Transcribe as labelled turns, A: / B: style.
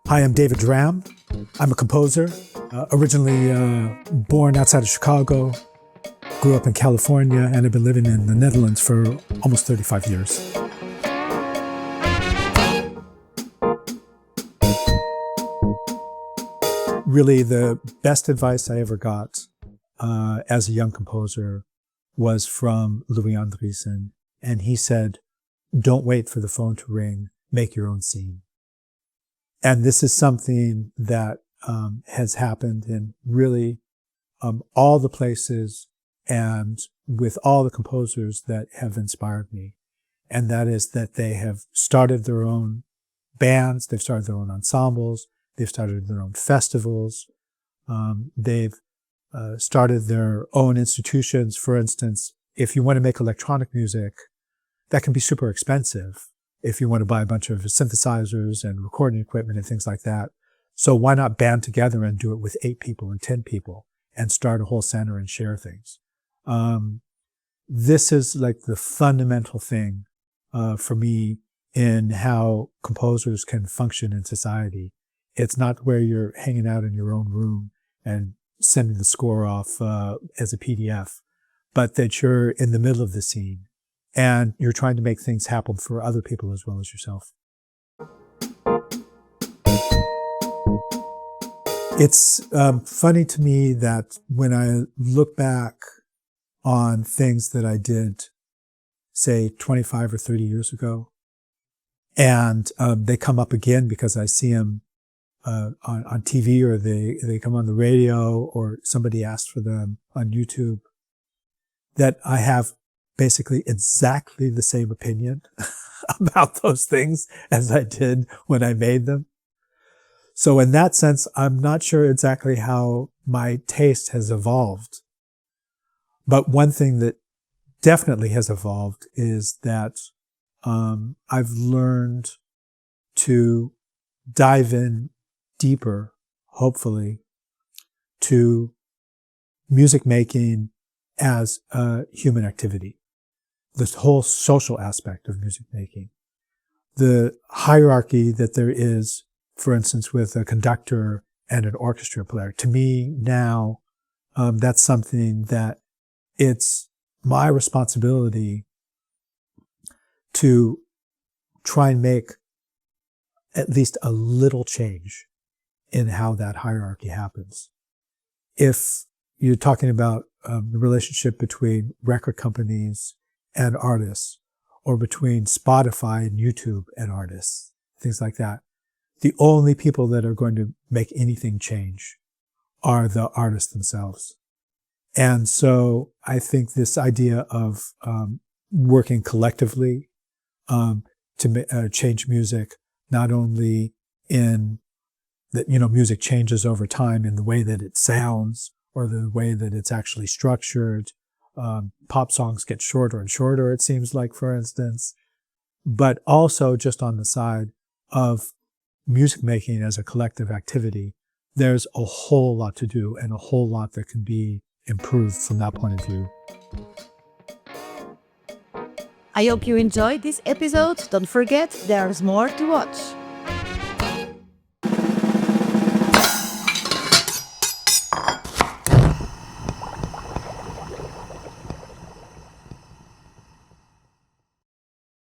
A: Hi, I'm David Dramm. I'm a composer, originally born outside of Chicago, grew up in California, and have been living in the Netherlands for almost 35 years. Really, the best advice I ever got as a young composer was from Louis Andriessen, and he said, "Don't wait for the phone to ring, make your own scene." And this is something that has happened in really all the places and with all the composers that have inspired me. And that is that they have started their own bands, they've started their own ensembles, they've started their own festivals, they've started their own institutions. For instance, if you want to make electronic music, that can be super expensive if you want to buy a bunch of synthesizers and recording equipment and things like that. So why not band together and do it with 8 people and 10 people and start a whole center and share things? This is like the fundamental thing for me in how composers can function in society. It's not where you're hanging out in your own room and sending the score off as a PDF, but that you're in the middle of the scene and you're trying to make things happen for other people as well as yourself. It's funny to me that when I look back on things that I did, say 25 or 30 years ago, and they come up again because I see them on TV, or they come on the radio, or somebody asks for them on YouTube, that I have basically exactly the same opinion about those things as I did when I made them. So in that sense, I'm not sure exactly how my taste has evolved. But one thing that definitely has evolved is that I've learned to dive in deeper, hopefully, to music making as a human activity. This whole social aspect of music making. The hierarchy that there is, for instance, with a conductor and an orchestra player. To me now, that's something that it's my responsibility to try and make at least a little change in how that hierarchy happens. If you're talking about the relationship between record companies and artists, or between Spotify and YouTube and artists, things like that, the only people that are going to make anything change are the artists themselves. And so I think this idea of working collectively to change music, not only in that, music changes over time in the way that it sounds or the way that it's actually structured. Pop songs get shorter and shorter, it seems like, for instance, but also just on the side of music making as a collective activity, there's a whole lot to do and a whole lot that can be improved from that point of view.
B: I hope you enjoyed this episode. Don't forget, there's more to watch.